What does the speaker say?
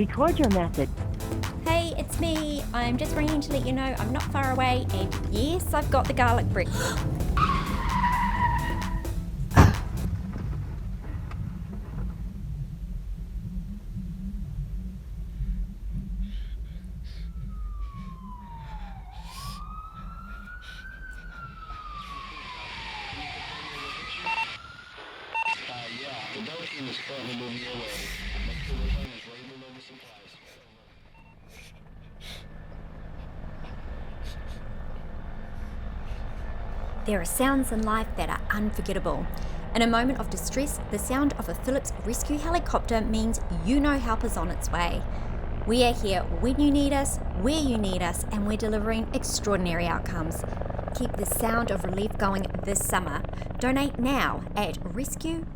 record your message. Hey, it's me. I'm just ringing to let you know I'm not far away, and yes, I've got the garlic bread. The Delta team is currently moving your way. Make sure the plane is ready to deliver supplies. There are sounds in life that are unforgettable. In a moment of distress, the sound of a Philips rescue helicopter means you know help is on its way. We are here when you need us, where you need us, and we're delivering extraordinary outcomes. Keep the sound of relief going this summer. Donate now at rescue.org.nz.